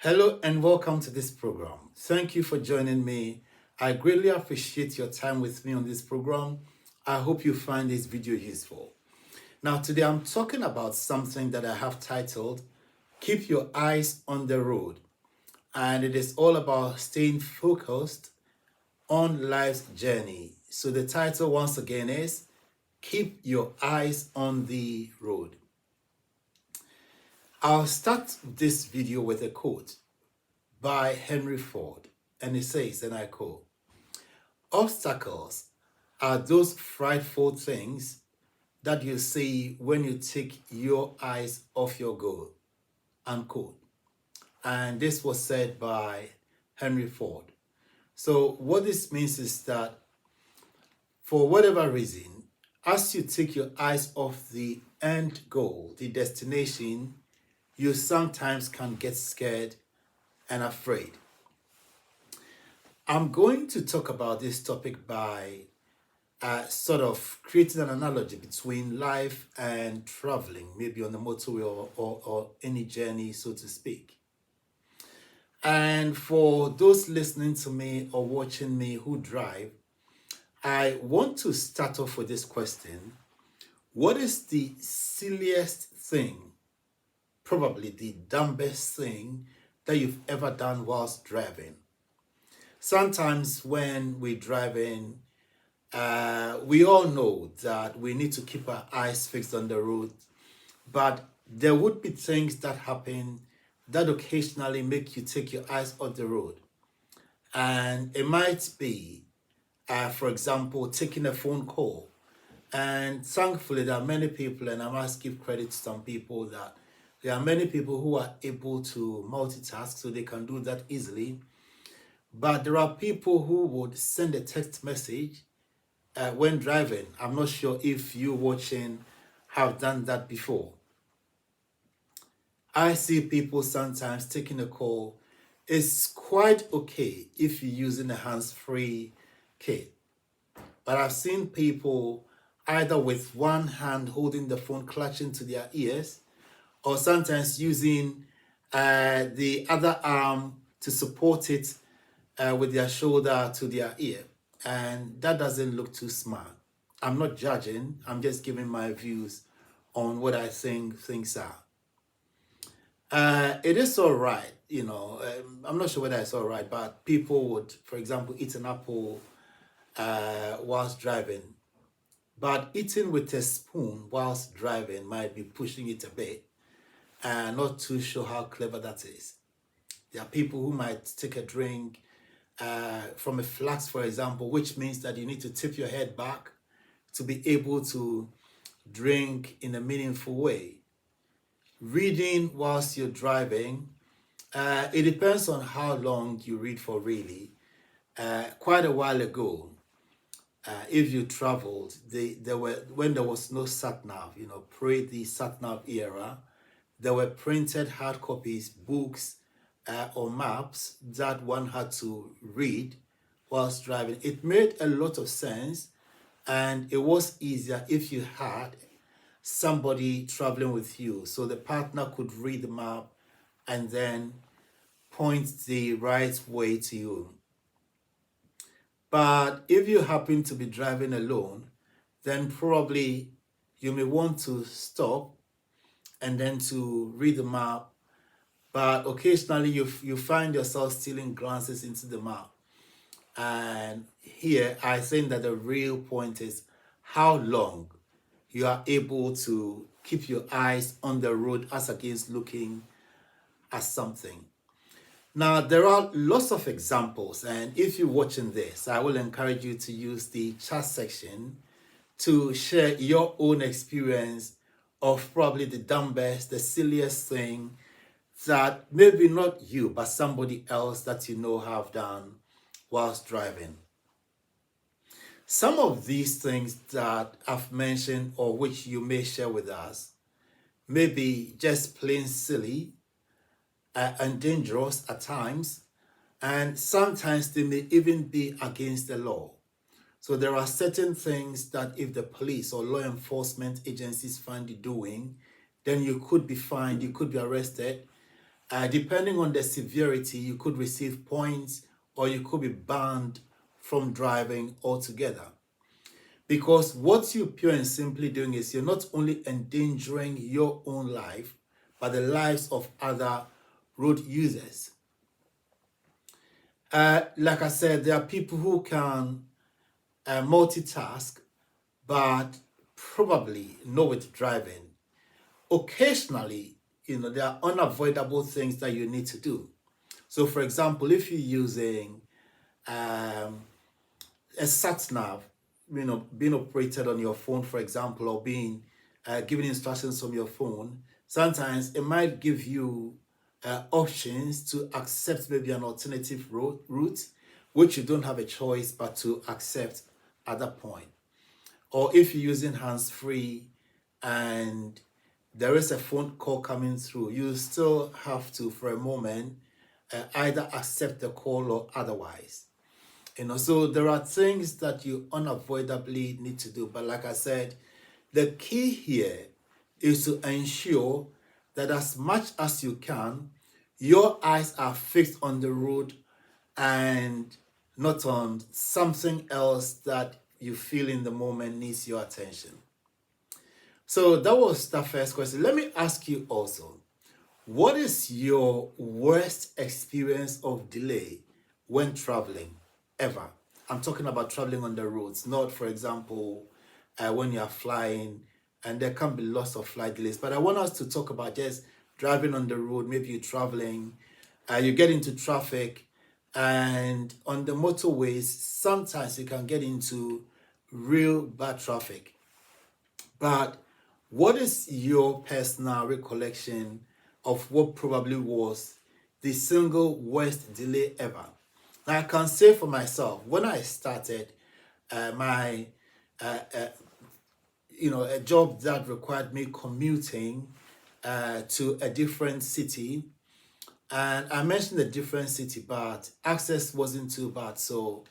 Hello and welcome to this program. Thank you for joining me. I greatly appreciate your time with me on this program. I hope you find this video useful. Now, today I'm talking about something that I have titled Keep Your Eyes on the Road. And it is all about staying focused on life's journey. So, the title once again is Keep Your Eyes on the Road. I'll start this video with a quote by Henry Ford, and it says, and I quote, "Obstacles are those frightful things that you see when you take your eyes off your goal," unquote. And this was said by Henry Ford. So what this means is that for whatever reason, as you take your eyes off the end goal, the destination, you sometimes can get scared and afraid. I'm going to talk about this topic by sort of creating an analogy between life and traveling, maybe on the motorway or any journey, so to speak. And for those listening to me or watching me who drive, I want to start off with this question. What is the silliest thing, probably the dumbest thing that you've ever done whilst driving? Sometimes when we're driving, we all know that we need to keep our eyes fixed on the road, but there would be things that happen that occasionally make you take your eyes off the road. And it might be, for example, taking a phone call. And thankfully, there are many people, and I must give credit to some people, that there are many people who are able to multitask, so they can do that easily. But there are people who would send a text message when driving. I'm not sure if you watching have done that before. I see people sometimes taking a call. It's quite okay if you're using a hands-free kit. But I've seen people either with one hand holding the phone clutching to their ears, or sometimes using the other arm to support it with their shoulder to their ear. And that doesn't look too smart. I'm not judging, I'm just giving my views on what I think things are. It is all right, I'm not sure whether it's all right, but people would, for example, eat an apple whilst driving. But eating with a spoon whilst driving might be pushing it a bit. And not too sure how clever that is. There are people who might take a drink from a flask, for example, which means that you need to tip your head back to be able to drink in a meaningful way. Reading whilst you're driving, it depends on how long you read for, really. Quite a while ago, if you traveled, when there was no sat-nav, pre the sat-nav era, there were printed hard copies, books, or maps that one had to read whilst driving. It made a lot of sense, and it was easier if you had somebody traveling with you, so the partner could read the map and then point the right way to you. But if you happen to be driving alone, then probably you may want to stop and then to read the map. But occasionally you find yourself stealing glances into the map. And here I think that the real point is how long you are able to keep your eyes on the road as against looking at something. Now, there are lots of examples, and if you're watching this, I will encourage you to use the chat section to share your own experience of probably the dumbest, the silliest thing that maybe not you, but somebody else that you know have done whilst driving. Some of these things that I've mentioned, or which you may share with us, may be just plain silly and dangerous at times, and sometimes they may even be against the law. So there are certain things that if the police or law enforcement agencies find you doing, then you could be fined, you could be arrested, Depending on the severity, you could receive points or you could be banned from driving altogether. Because what you're pure and simply doing is you're not only endangering your own life, but the lives of other road users. Like I said, there are people who can multitask, but probably not with driving. Occasionally, there are unavoidable things that you need to do. So, for example, if you're using um, a sat nav, being operated on your phone, for example, or being given instructions from your phone, sometimes it might give you options to accept maybe an alternative route, which you don't have a choice but to accept at that point. Or if you're using hands-free and there is a phone call coming through, you still have to, for a moment, either accept the call or otherwise. So there are things that you unavoidably need to do. But like I said, the key here is to ensure that as much as you can, your eyes are fixed on the road and not on something else that you feel in the moment needs your attention. So that was the first question. Let me ask you also, what is your worst experience of delay when traveling ever? I'm talking about traveling on the roads, not, for example, when you're flying, and there can be lots of flight delays. But I want us to talk about just driving on the road. Maybe you're traveling, you get into traffic, and on the motorways, sometimes you can get into real bad traffic. But what is your personal recollection of what probably was the single worst delay ever? Now, I can say for myself, when I started my, a job that required me commuting to a different city, and I mentioned a different city, but access wasn't too bad. So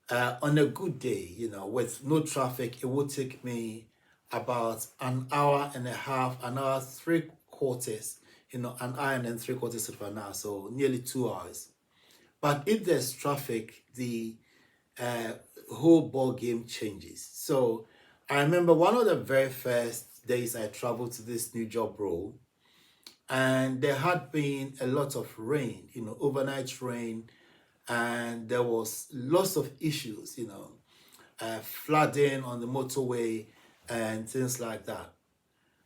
on a good day, with no traffic, it would take me about an hour and a half, an hour, three quarters, an hour and then three quarters of an hour, so nearly 2 hours. But if there's traffic, the whole ball game changes. So I remember one of the very first days I traveled to this new job role, and there had been a lot of rain, overnight rain, and there was lots of issues, flooding on the motorway and things like that.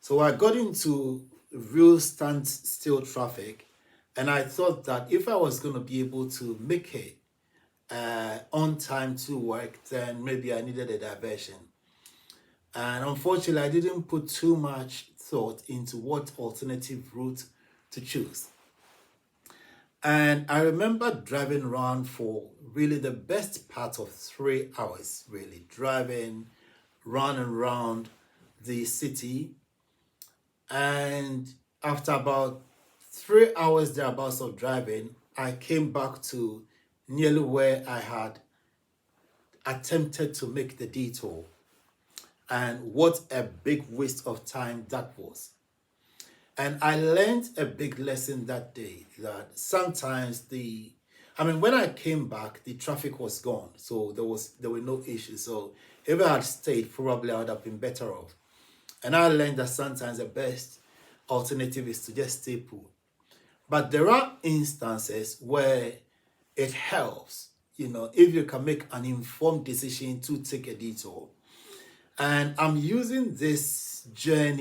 So I got into real standstill traffic, and I thought that if I was going to be able to make it on time to work, then maybe I needed a diversion. And unfortunately, I didn't put too much thought into what alternative route to choose. And I remember driving around for really the best part of 3 hours, really driving round and round the city. And after about 3 hours thereabouts of driving, I came back to nearly where I had attempted to make the detour. And what a big waste of time that was. And I learned a big lesson that day, that sometimes when I came back, the traffic was gone. So there were no issues. So if I had stayed, probably I would have been better off. And I learned that sometimes the best alternative is to just stay put. But there are instances where it helps, if you can make an informed decision to take a detour. And I'm using this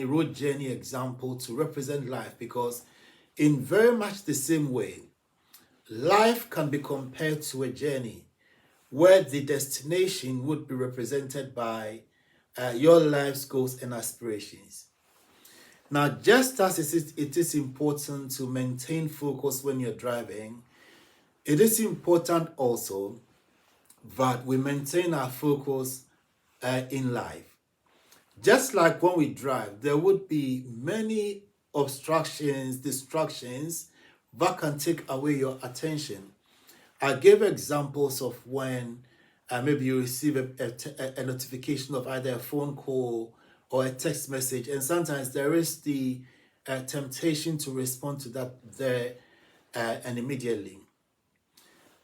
road journey example to represent life, because in very much the same way, life can be compared to a journey where the destination would be represented by your life's goals and aspirations. Now, just as it is important to maintain focus when you're driving, it is important also that we maintain our focus in life. Just like when we drive, there would be many obstructions, distractions that can take away your attention. I gave examples of when maybe you receive a notification of either a phone call or a text message, and sometimes there is the temptation to respond to that. and immediately.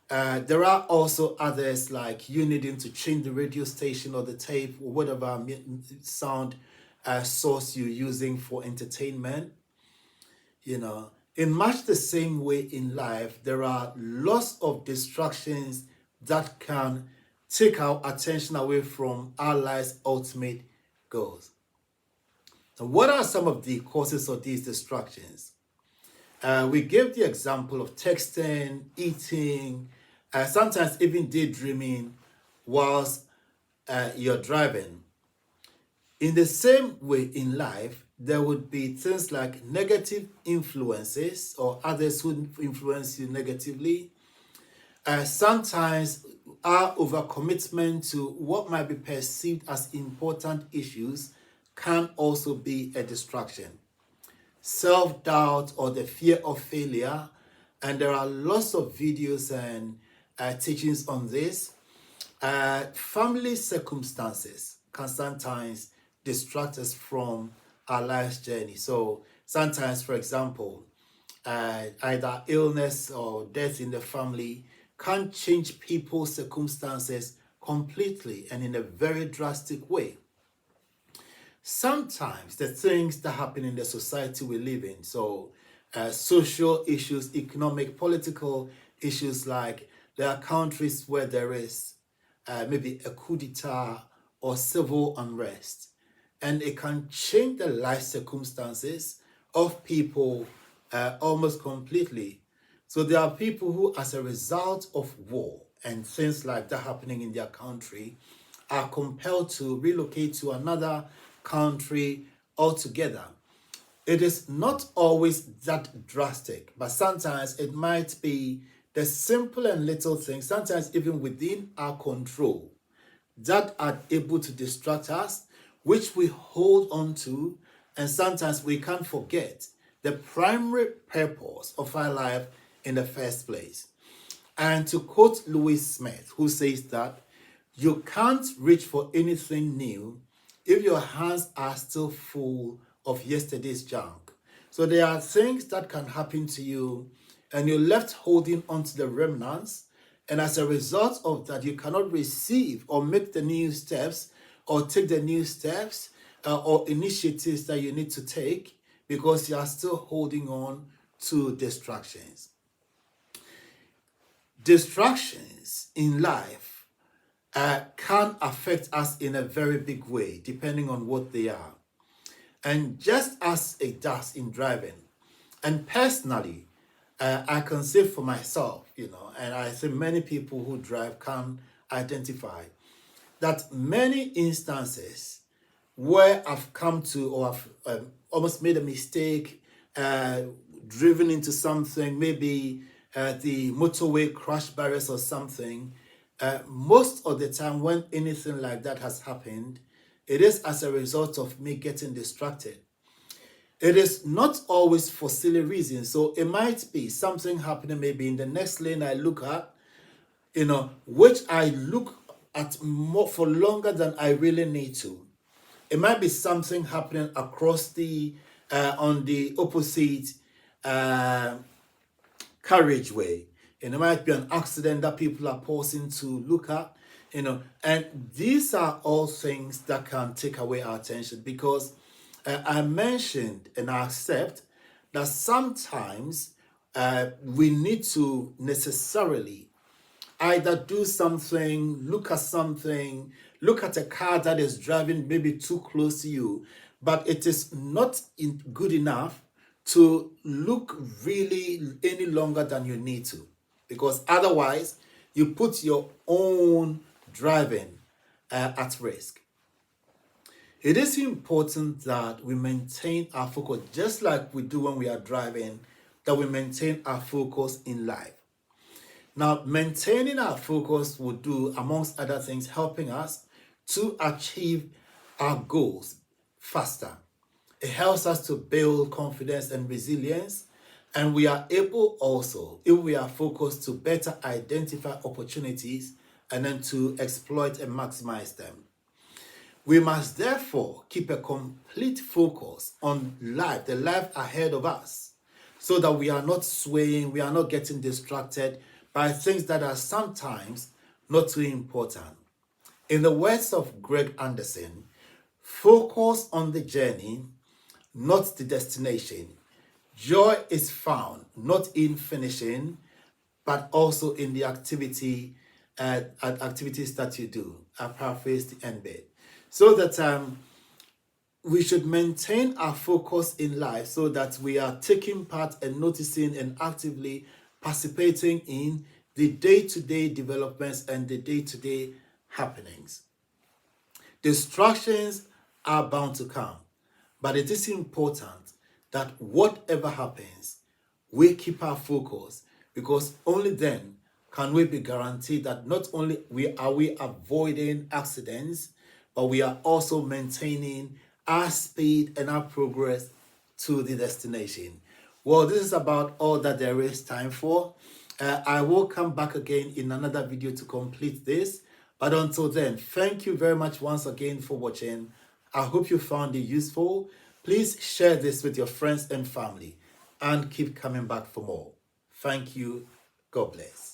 There are also others like you needing to change the radio station or the tape or whatever sound source you're using for entertainment. You know, in much the same way in life, there are lots of distractions that can take our attention away from our life's ultimate goals. So what are some of the causes of these distractions? We gave the example of texting, eating, sometimes even daydreaming whilst you're driving. In the same way in life, there would be things like negative influences or others who influence you negatively. Sometimes our overcommitment to what might be perceived as important issues can also be a distraction. Self-doubt or the fear of failure, and there are lots of videos and teachings on this. Family circumstances can sometimes distract us from our life's journey. So sometimes, for example, either illness or death in the family can change people's circumstances completely and in a very drastic way. Sometimes the things that happen in the society we live in, so social issues, economic, political issues, like there are countries where there is maybe a coup d'etat or civil unrest, and it can change the life circumstances of people almost completely. So there are people who, as a result of war and things like that happening in their country, are compelled to relocate to another country altogether. It is not always that drastic, but sometimes it might be the simple and little things, sometimes even within our control, that are able to distract us, which we hold on to, and sometimes we can't forget the primary purpose of our life in the first place. And to quote Louis Smith, who says that you can't reach for anything new if your hands are still full of yesterday's junk. So there are things that can happen to you and you're left holding onto the remnants, and as a result of that, you cannot receive or make the new steps or take the new steps or initiatives that you need to take because you are still holding on to distractions. Distractions in life can affect us in a very big way, depending on what they are. And just as it does in driving, and personally, I can say for myself, and I think many people who drive can identify that many instances where I've come to or I've almost made a mistake, driven into something, maybe the motorway crash barriers or something, most of the time when anything like that has happened, it is as a result of me getting distracted. It is not always for silly reasons. So it might be something happening maybe in the next lane I look at, which I look at more for longer than I really need to. It might be something happening across the on the opposite carriageway. And it might be an accident that people are pausing to look at, and these are all things that can take away our attention because I mentioned and I accept that sometimes we need to necessarily either do something, look at a car that is driving maybe too close to you, but it is not good enough to look really any longer than you need to, because otherwise you put your own driving at risk. It is important that we maintain our focus, just like we do when we are driving, that we maintain our focus in life. Now, maintaining our focus will do, amongst other things, helping us to achieve our goals faster. It helps us to build confidence and resilience, and we are able also, if we are focused, to better identify opportunities and then to exploit and maximize them. We must therefore keep a complete focus on life, the life ahead of us, so that we are not swaying, we are not getting distracted by things that are sometimes not too important. In the words of Greg Anderson, focus on the journey, not the destination. Joy is found not in finishing, but also in the activities that you do. I paraphrase the end bit. So that we should maintain our focus in life so that we are taking part and noticing and actively participating in the day-to-day developments and the day-to-day happenings. Distractions are bound to come, but it is important that whatever happens, we keep our focus, because only then can we be guaranteed that not only are we avoiding accidents, but we are also maintaining our speed and our progress to the destination. Well, this is about all that there is time for. I will come back again in another video to complete this. But until then, thank you very much once again for watching. I hope you found it useful. Please share this with your friends and family and keep coming back for more. Thank you. God bless.